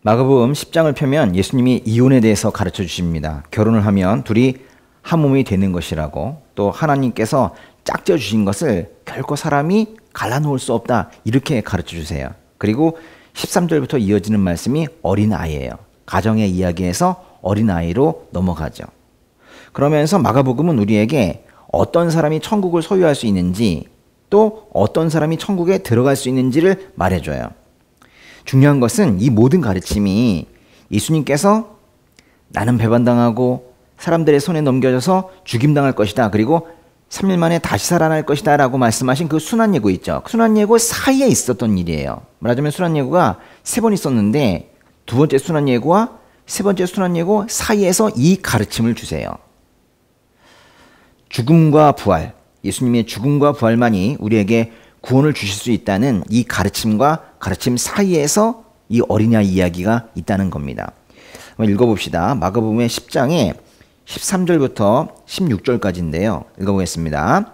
마가복음 10장을 펴면 예수님이 이혼에 대해서 가르쳐 주십니다. 결혼을 하면 둘이 한 몸이 되는 것이라고, 또 하나님께서 짝져 주신 것을 결코 사람이 갈라놓을 수 없다, 이렇게 가르쳐 주세요. 그리고 13절부터 이어지는 말씀이 어린아이예요. 가정의 이야기에서 어린아이로 넘어가죠. 그러면서 마가복음은 우리에게 어떤 사람이 천국을 소유할 수 있는지, 또 어떤 사람이 천국에 들어갈 수 있는지를 말해줘요. 중요한 것은 이 모든 가르침이 예수님께서 나는 배반당하고 사람들의 손에 넘겨져서 죽임당할 것이다, 그리고 3일 만에 다시 살아날 것이다 라고 말씀하신 그 순환예고 있죠. 순환예고 사이에 있었던 일이에요. 말하자면 순환예고가 3번 있었는데 두 번째 순환예고와 세 번째 순환예고 사이에서 이 가르침을 주세요. 죽음과 부활, 예수님의 죽음과 부활만이 우리에게 구원을 주실 수 있다는 이 가르침과 가르침 사이에서 이 어린아이 이야기가 있다는 겁니다. 한번 읽어봅시다. 마가복음의 10장에 13절부터 16절까지인데요. 읽어보겠습니다.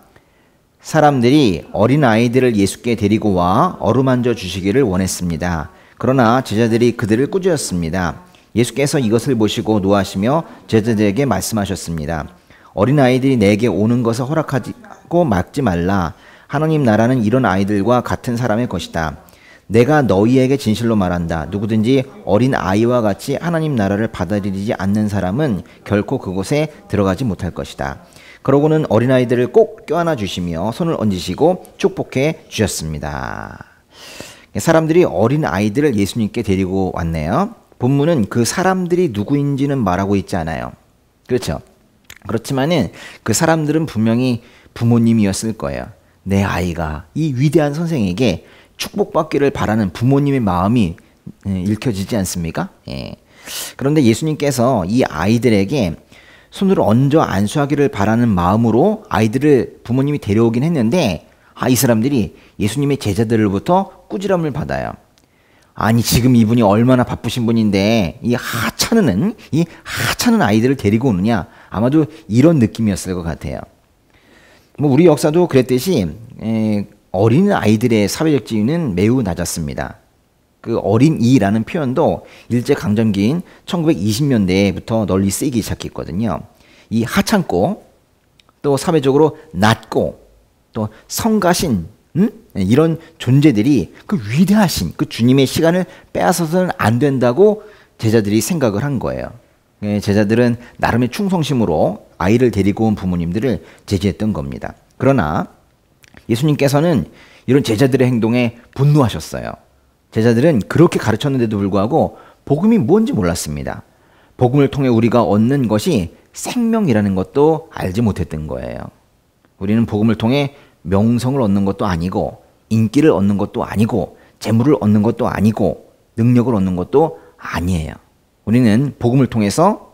사람들이 어린아이들을 예수께 데리고 와 어루만져 주시기를 원했습니다. 그러나 제자들이 그들을 꾸짖었습니다. 예수께서 이것을 보시고 노하시며 제자들에게 말씀하셨습니다. 어린아이들이 내게 오는 것을 허락하고 막지 말라. 하나님 나라는 이런 아이들과 같은 사람의 것이다. 내가 너희에게 진실로 말한다. 누구든지 어린 아이와 같이 하나님 나라를 받아들이지 않는 사람은 결코 그곳에 들어가지 못할 것이다. 그러고는 어린아이들을 꼭 껴안아 주시며 손을 얹으시고 축복해 주셨습니다. 사람들이 어린아이들을 예수님께 데리고 왔네요. 본문은 그 사람들이 누구인지는 말하고 있지 않아요. 그렇죠? 그렇지만은 그 사람들은 분명히 부모님이었을 거예요. 내 아이가 이 위대한 선생에게 축복받기를 바라는 부모님의 마음이 읽혀지지 않습니까? 예. 그런데 예수님께서 이 아이들에게 손을 얹어 안수하기를 바라는 마음으로 아이들을 부모님이 데려오긴 했는데, 이 사람들이 예수님의 제자들로부터 꾸지람을 받아요. 아니, 지금 이분이 얼마나 바쁘신 분인데 이 하찮은 아이들을 데리고 오느냐, 아마도 이런 느낌이었을 것 같아요. 우리 역사도 그랬듯이 어린 아이들의 사회적 지위는 매우 낮았습니다. 그 어린이라는 표현도 일제강점기인 1920년대부터 널리 쓰이기 시작했거든요. 이 하찮고 또 사회적으로 낮고 또 성가신 이런 존재들이 그 위대하신 그 주님의 시간을 빼앗아서는 안 된다고 제자들이 생각을 한 거예요. 제자들은 나름의 충성심으로 아이를 데리고 온 부모님들을 제지했던 겁니다. 그러나 예수님께서는 이런 제자들의 행동에 분노하셨어요. 제자들은 그렇게 가르쳤는데도 불구하고 복음이 뭔지 몰랐습니다. 복음을 통해 우리가 얻는 것이 생명이라는 것도 알지 못했던 거예요. 우리는 복음을 통해 명성을 얻는 것도 아니고, 인기를 얻는 것도 아니고, 재물을 얻는 것도 아니고, 능력을 얻는 것도 아니에요. 우리는 복음을 통해서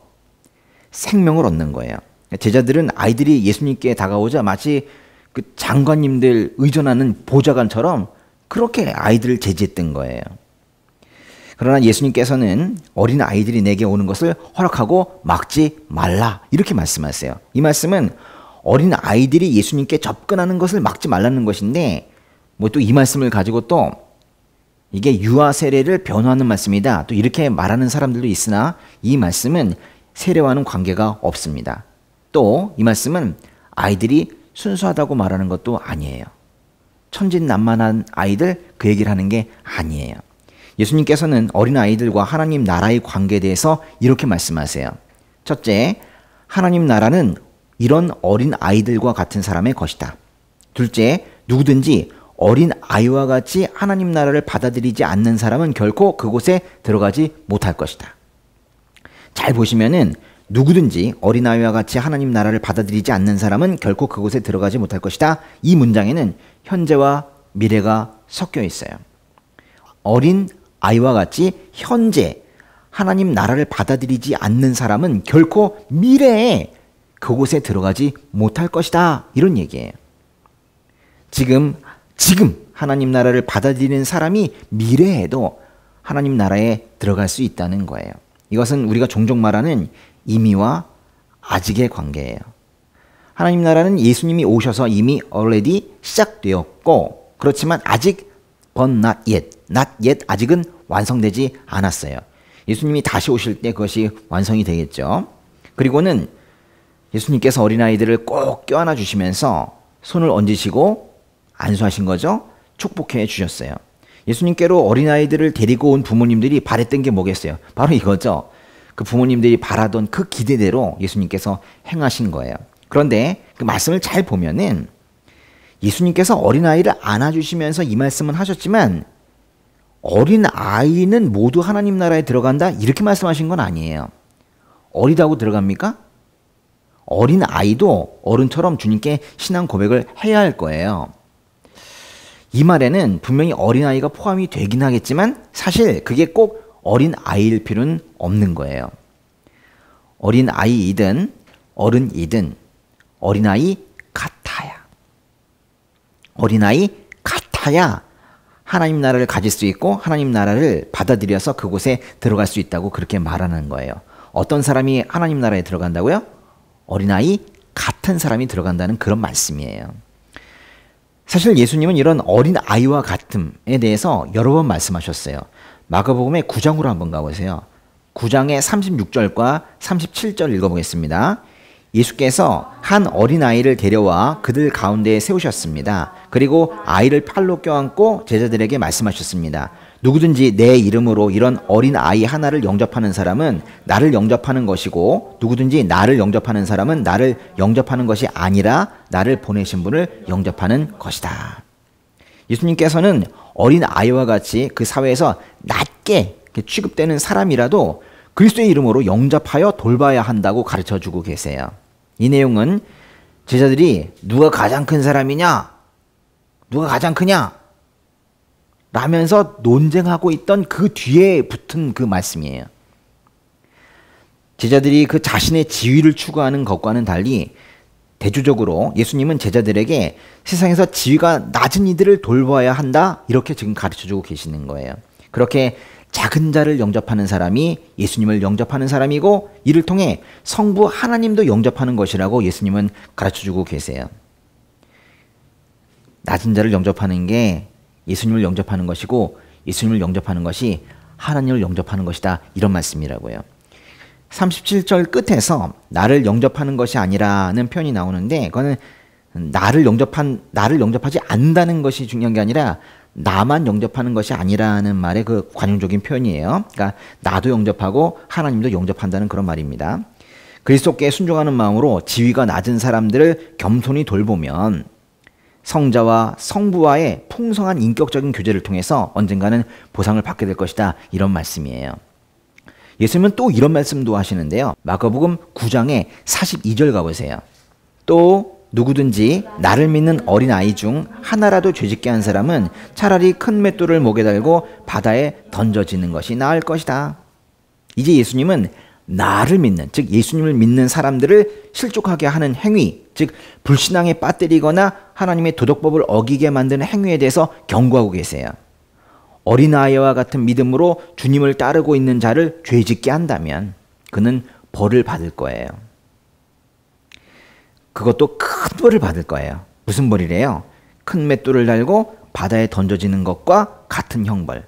생명을 얻는 거예요. 제자들은 아이들이 예수님께 다가오자 마치 그 장관님들 의존하는 보좌관처럼 그렇게 아이들을 제지했던 거예요. 그러나 예수님께서는 어린 아이들이 내게 오는 것을 허락하고 막지 말라, 이렇게 말씀하세요. 이 말씀은 어린 아이들이 예수님께 접근하는 것을 막지 말라는 것인데, 또 이 말씀을 가지고 또 이게 유아 세례를 변호하는 말씀이다, 또 이렇게 말하는 사람들도 있으나 이 말씀은 세례와는 관계가 없습니다. 또 이 말씀은 아이들이 순수하다고 말하는 것도 아니에요. 천진난만한 아이들, 그 얘기를 하는 게 아니에요. 예수님께서는 어린 아이들과 하나님 나라의 관계에 대해서 이렇게 말씀하세요. 첫째, 하나님 나라는 이런 어린 아이들과 같은 사람의 것이다. 둘째, 누구든지 어린 아이와 같이 하나님 나라를 받아들이지 않는 사람은 결코 그곳에 들어가지 못할 것이다. 잘 보시면은 누구든지 어린아이와 같이 하나님 나라를 받아들이지 않는 사람은 결코 그곳에 들어가지 못할 것이다. 이 문장에는 현재와 미래가 섞여 있어요. 어린 아이와 같이 현재 하나님 나라를 받아들이지 않는 사람은 결코 미래에 그곳에 들어가지 못할 것이다, 이런 얘기예요. 지금 하나님 나라를 받아들이는 사람이 미래에도 하나님 나라에 들어갈 수 있다는 거예요. 이것은 우리가 종종 말하는 이미와 아직의 관계예요. 하나님 나라는 예수님이 오셔서 이미 already 시작되었고, 그렇지만 아직 but not yet, not yet, 아직은 완성되지 않았어요. 예수님이 다시 오실 때 그것이 완성이 되겠죠. 그리고는 예수님께서 어린아이들을 꼭 껴안아 주시면서 손을 얹으시고 안수하신 거죠. 축복해 주셨어요. 예수님께로 어린아이들을 데리고 온 부모님들이 바랬던 게 뭐겠어요? 바로 이거죠. 그 부모님들이 바라던 그 기대대로 예수님께서 행하신 거예요. 그런데 그 말씀을 잘 보면은 예수님께서 어린아이를 안아주시면서 이 말씀은 하셨지만 어린아이는 모두 하나님 나라에 들어간다 이렇게 말씀하신 건 아니에요. 어리다고 들어갑니까? 어린아이도 어른처럼 주님께 신앙 고백을 해야 할 거예요. 이 말에는 분명히 어린아이가 포함이 되긴 하겠지만 사실 그게 꼭 어린아이일 필요는 없는 거예요. 어린아이이든 어른이든 어린아이 같아야. 어린아이 같아야 하나님 나라를 가질 수 있고 하나님 나라를 받아들여서 그곳에 들어갈 수 있다고 그렇게 말하는 거예요. 어떤 사람이 하나님 나라에 들어간다고요? 어린아이 같은 사람이 들어간다는 그런 말씀이에요. 사실 예수님은 이런 어린아이와 같음에 대해서 여러 번 말씀하셨어요. 마가복음의 9장으로 한번 가보세요. 9장의 36절과 37절 읽어보겠습니다. 예수께서 한 어린아이를 데려와 그들 가운데에 세우셨습니다. 그리고 아이를 팔로 껴안고 제자들에게 말씀하셨습니다. 누구든지 내 이름으로 이런 어린아이 하나를 영접하는 사람은 나를 영접하는 것이고 누구든지 나를 영접하는 사람은 나를 영접하는 것이 아니라 나를 보내신 분을 영접하는 것이다. 예수님께서는 어린아이와 같이 그 사회에서 낮게 취급되는 사람이라도 그리스도의 이름으로 영접하여 돌봐야 한다고 가르쳐주고 계세요. 이 내용은 제자들이 누가 가장 큰 사람이냐? 누가 가장 크냐? 라면서 논쟁하고 있던 그 뒤에 붙은 그 말씀이에요. 제자들이 그 자신의 지위를 추구하는 것과는 달리 대조적으로 예수님은 제자들에게 세상에서 지위가 낮은 이들을 돌봐야 한다 이렇게 지금 가르쳐주고 계시는 거예요. 그렇게 작은 자를 영접하는 사람이 예수님을 영접하는 사람이고 이를 통해 성부 하나님도 영접하는 것이라고 예수님은 가르쳐주고 계세요. 낮은 자를 영접하는 게 예수님을 영접하는 것이고 예수님을 영접하는 것이 하나님을 영접하는 것이다 이런 말씀이라고요. 37절 끝에서 나를 영접하는 것이 아니라는 표현이 나오는데 그거는 나를 영접하지 않는다는 것이 중요한 게 아니라 나만 영접하는 것이 아니라는 말의 그 관용적인 표현이에요. 그러니까 나도 영접하고 하나님도 영접한다는 그런 말입니다. 그리스도께 순종하는 마음으로 지위가 낮은 사람들을 겸손히 돌보면 성자와 성부와의 풍성한 인격적인 교제를 통해서 언젠가는 보상을 받게 될 것이다 이런 말씀이에요. 예수님은 또 이런 말씀도 하시는데요. 마가복음 9장의 42절 가보세요. 또 누구든지 나를 믿는 어린아이 중 하나라도 죄짓게 한 사람은 차라리 큰 맷돌을 목에 달고 바다에 던져지는 것이 나을 것이다. 이제 예수님은 나를 믿는, 즉 예수님을 믿는 사람들을 실족하게 하는 행위, 즉 불신앙에 빠뜨리거나 하나님의 도덕법을 어기게 만드는 행위에 대해서 경고하고 계세요. 어린아이와 같은 믿음으로 주님을 따르고 있는 자를 죄짓게 한다면 그는 벌을 받을 거예요. 그것도 큰 벌을 받을 거예요. 무슨 벌이래요? 큰 맷돌을 달고 바다에 던져지는 것과 같은 형벌.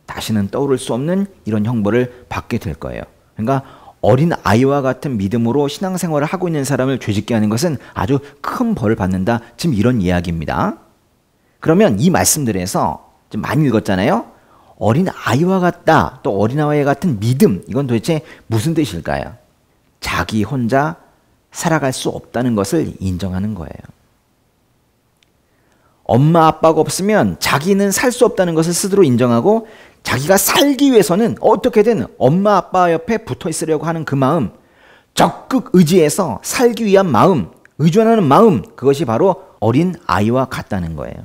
다시는 떠오를 수 없는 이런 형벌을 받게 될 거예요. 그러니까 어린아이와 같은 믿음으로 신앙생활을 하고 있는 사람을 죄짓게 하는 것은 아주 큰 벌을 받는다. 지금 이런 이야기입니다. 그러면 이 말씀들에서 좀 많이 읽었잖아요. 어린아이와 같다. 또 어린아이와 같은 믿음. 이건 도대체 무슨 뜻일까요? 자기 혼자 살아갈 수 없다는 것을 인정하는 거예요. 엄마 아빠가 없으면 자기는 살 수 없다는 것을 스스로 인정하고 자기가 살기 위해서는 어떻게든 엄마 아빠 옆에 붙어 있으려고 하는 그 마음, 적극 의지해서 살기 위한 마음, 의존하는 마음, 그것이 바로 어린아이와 같다는 거예요.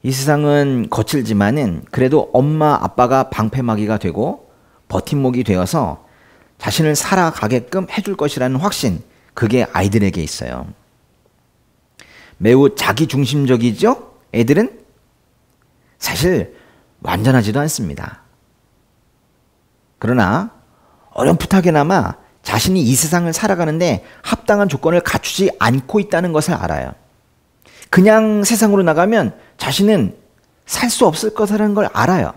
이 세상은 거칠지만은 그래도 엄마 아빠가 방패막이가 되고 버팀목이 되어서 자신을 살아가게끔 해줄 것이라는 확신, 그게 아이들에게 있어요. 매우 자기중심적이죠? 애들은 사실 완전하지도 않습니다. 그러나 어렴풋하게나마 자신이 이 세상을 살아가는데 합당한 조건을 갖추지 않고 있다는 것을 알아요. 그냥 세상으로 나가면 자신은 살 수 없을 거라는 걸 알아요.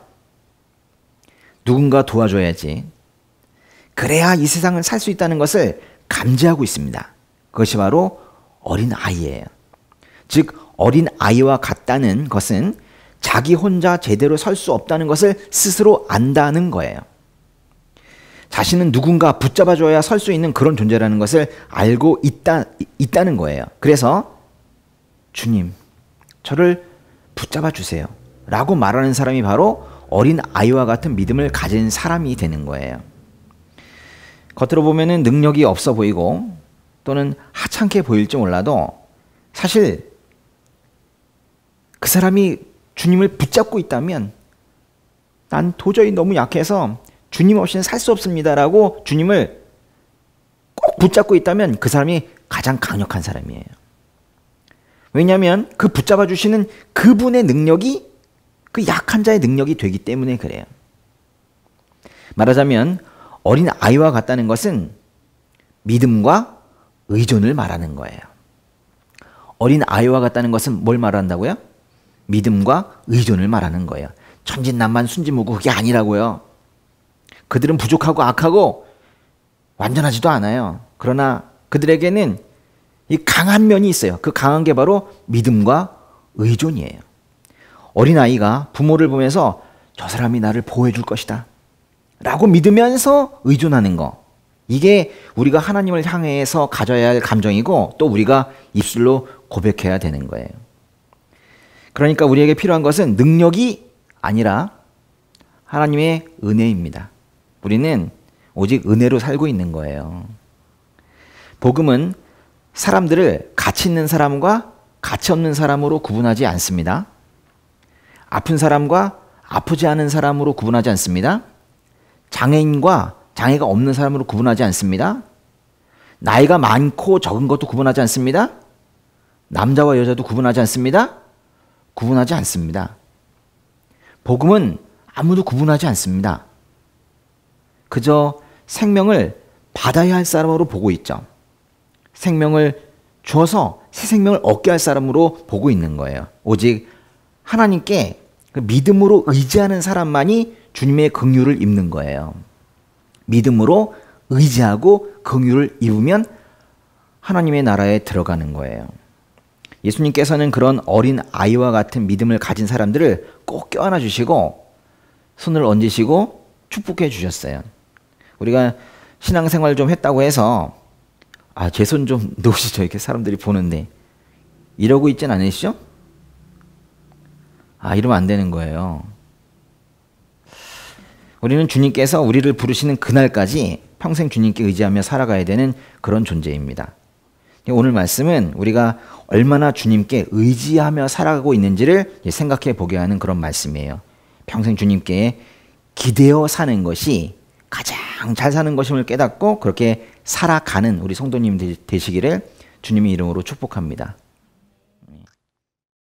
누군가 도와줘야지. 그래야 이 세상을 살 수 있다는 것을 감지하고 있습니다. 그것이 바로 어린 아이예요. 즉 어린 아이와 같다는 것은 자기 혼자 제대로 설 수 없다는 것을 스스로 안다는 거예요. 자신은 누군가 붙잡아줘야 설 수 있는 그런 존재라는 것을 알고 있다는 거예요. 그래서 주님, 저를 붙잡아 주세요 라고 말하는 사람이 바로 어린 아이와 같은 믿음을 가진 사람이 되는 거예요. 겉으로 보면은 능력이 없어 보이고 또는 하찮게 보일지 몰라도 사실 그 사람이 주님을 붙잡고 있다면 난 도저히 너무 약해서 주님 없이는 살 수 없습니다라고 주님을 꼭 붙잡고 있다면 그 사람이 가장 강력한 사람이에요. 왜냐하면 그 붙잡아 주시는 그분의 능력이 그 약한 자의 능력이 되기 때문에 그래요. 말하자면 어린 아이와 같다는 것은 믿음과 의존을 말하는 거예요. 어린 아이와 같다는 것은 뭘 말한다고요? 믿음과 의존을 말하는 거예요. 천진난만 순진무구 그게 아니라고요. 그들은 부족하고 악하고 완전하지도 않아요. 그러나 그들에게는 이 강한 면이 있어요. 그 강한 게 바로 믿음과 의존이에요. 어린아이가 부모를 보면서 저 사람이 나를 보호해 줄 것이다 라고 믿으면서 의존하는 거, 이게 우리가 하나님을 향해서 가져야 할 감정이고 또 우리가 입술로 고백해야 되는 거예요. 그러니까 우리에게 필요한 것은 능력이 아니라 하나님의 은혜입니다. 우리는 오직 은혜로 살고 있는 거예요. 복음은 사람들을 가치 있는 사람과 가치 없는 사람으로 구분하지 않습니다. 아픈 사람과 아프지 않은 사람으로 구분하지 않습니다. 장애인과 장애가 없는 사람으로 구분하지 않습니다. 나이가 많고 적은 것도 구분하지 않습니다. 남자와 여자도 구분하지 않습니다. 구분하지 않습니다. 복음은 아무도 구분하지 않습니다. 그저 생명을 받아야 할 사람으로 보고 있죠. 생명을 주어서 새 생명을 얻게 할 사람으로 보고 있는 거예요. 오직 하나님께 그 믿음으로 의지하는 사람만이 주님의 긍휼을 입는 거예요. 믿음으로 의지하고 긍휼을 입으면 하나님의 나라에 들어가는 거예요. 예수님께서는 그런 어린 아이와 같은 믿음을 가진 사람들을 꼭 껴안아 주시고 손을 얹으시고 축복해 주셨어요. 우리가 신앙생활 좀 했다고 해서 제 손 좀 놓으시죠 이렇게 사람들이 보는데 이러고 있진 않으시죠? 이러면 안 되는 거예요. 우리는 주님께서 우리를 부르시는 그날까지 평생 주님께 의지하며 살아가야 되는 그런 존재입니다. 오늘 말씀은 우리가 얼마나 주님께 의지하며 살아가고 있는지를 생각해 보게 하는 그런 말씀이에요. 평생 주님께 기대어 사는 것이 가장 잘 사는 것임을 깨닫고 그렇게 살아가는 우리 성도님 되시기를 주님의 이름으로 축복합니다.